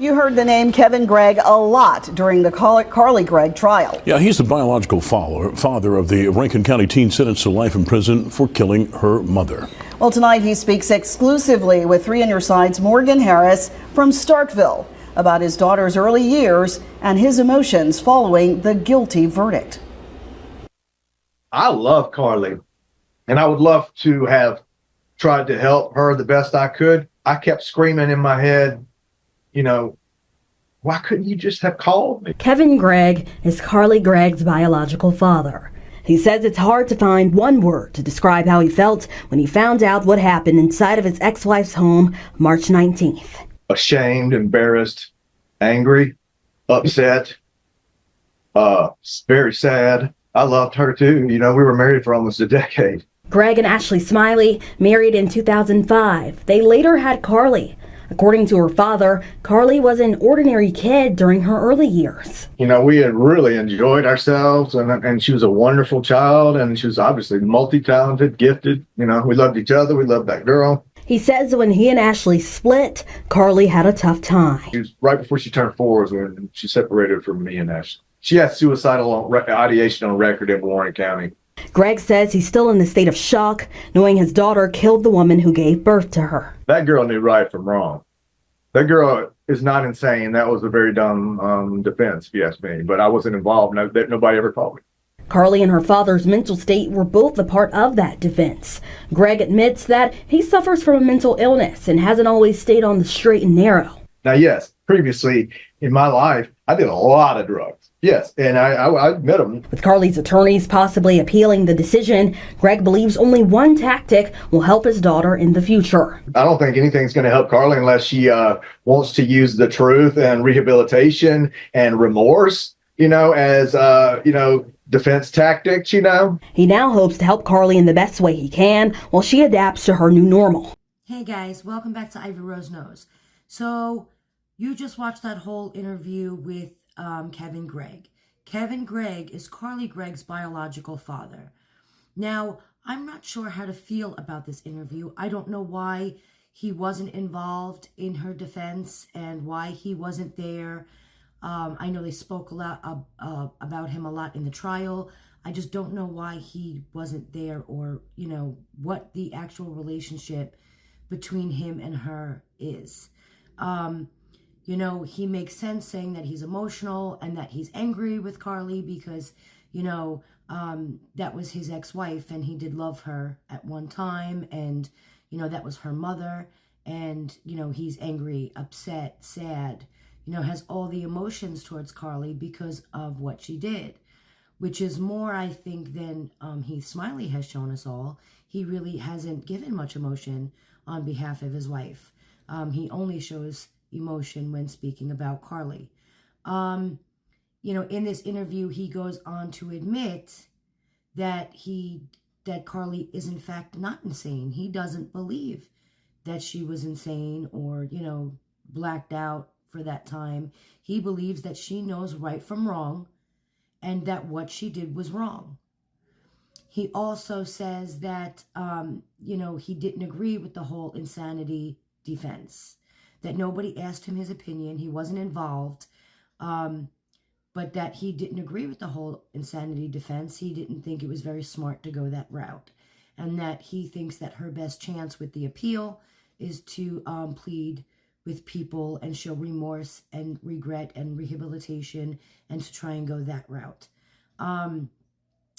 You heard the name Kevin Gregg a lot during the Carly Gregg trial. Yeah, he's the biological father of the Rankin County teen sentenced to life in prison for killing her mother. Well, tonight he speaks exclusively with 3 on Your Side's Morgan Harris from Starkville about his daughter's early years and his emotions following the guilty verdict. I love Carly, and I would love to have tried to help her the best I could. I kept screaming in my head, why couldn't you just have called me? Kevin Gregg is Carly Gregg's biological father. He says it's hard to find one word to describe how he felt when he found out what happened inside of his ex-wife's home March 19th. Ashamed, embarrassed, angry, upset, very sad. I loved her too. We were married for almost a decade. Gregg and Ashley Smiley married in 2005. They later had Carly. According to her father, Carly was an ordinary kid during her early years. We had really enjoyed ourselves, and she was a wonderful child, and she was obviously multi-talented, gifted. We loved each other. We loved that girl. He says when he and Ashley split, Carly had a tough time. She was right before she turned 4 was when she separated from me and Ashley. She had suicidal ideation on record in Warren County. Gregg says he's still in a state of shock, knowing his daughter killed the woman who gave birth to her. That girl knew right from wrong. That girl is not insane. That was a very dumb defense, if you ask me. But I wasn't involved. Nobody ever called me. Carly and her father's mental state were both a part of that defense. Gregg admits that he suffers from a mental illness and hasn't always stayed on the straight and narrow. Now, yes, previously in my life, I did a lot of drugs. Yes, and I admit them. With Carly's attorneys possibly appealing the decision, Gregg believes only one tactic will help his daughter in the future. I don't think anything's going to help Carly unless she wants to use the truth and rehabilitation and remorse, as, defense tactics, He now hopes to help Carly in the best way he can while she adapts to her new normal. Hey guys, welcome back to Ivy Rose Knows. So, you just watched that whole interview with Kevin Gregg. Kevin Gregg is Carly Gregg's biological father. Now, I'm not sure how to feel about this interview. I don't know why he wasn't involved in her defense and why he wasn't there. I know they spoke a lot about him a lot in the trial. I just don't know why he wasn't there or, what the actual relationship between him and her is. He makes sense saying that he's emotional and that he's angry with Carly because, that was his ex-wife and he did love her at one time and, that was her mother and, he's angry, upset, sad, has all the emotions towards Carly because of what she did, which is more, I think, than Heath Smiley has shown us all. He really hasn't given much emotion on behalf of his wife. He only shows emotion when speaking about Carly. In this interview, he goes on to admit that Carly is in fact not insane. He doesn't believe that she was insane or, blacked out for that time. He believes that she knows right from wrong and that what she did was wrong. He also says that, he didn't agree with the whole insanity defense. That nobody asked him his opinion, he wasn't involved, but that he didn't agree with the whole insanity defense. He didn't think it was very smart to go that route, and that he thinks that her best chance with the appeal is to plead with people and show remorse and regret and rehabilitation and to try and go that route.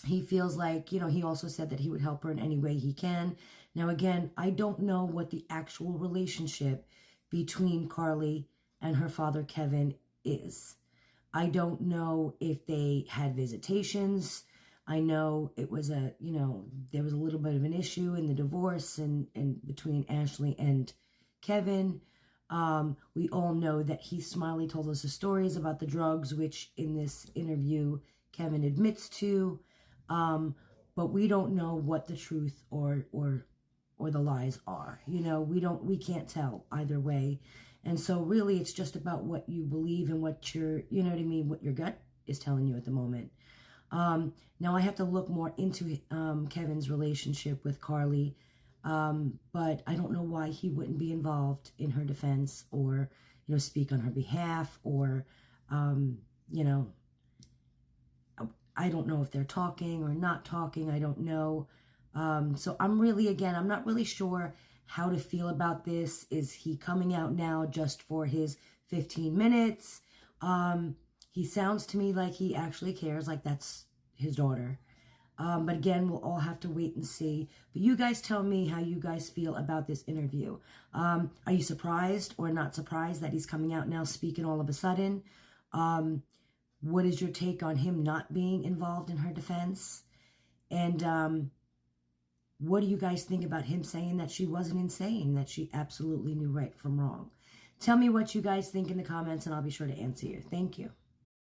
He feels like, he also said that he would help her in any way he can. Now, again, I don't know what the actual relationship between Carly and her father, Kevin, is. I don't know if they had visitations. I know it was there was a little bit of an issue in the divorce and between Ashley and Kevin. We all know that Heath Smiley told us the stories about the drugs, which in this interview, Kevin admits to. But we don't know what the truth or the lies are. We can't tell either way. And so really it's just about what you believe and what what your gut is telling you at the moment. Now I have to look more into Kevin's relationship with Carly, but I don't know why he wouldn't be involved in her defense or, speak on her behalf, or, you know, I don't know if they're talking or not talking. I don't know. So I'm not really sure how to feel about this. Is he coming out now just for his 15 minutes? He sounds to me like he actually cares, like that's his daughter. But again, we'll all have to wait and see. But you guys tell me how you guys feel about this interview. Are you surprised or not surprised that he's coming out now speaking all of a sudden? What is your take on him not being involved in her defense? And what do you guys think about him saying that she wasn't insane, that she absolutely knew right from wrong? Tell me what you guys think in the comments, and I'll be sure to answer you. Thank you.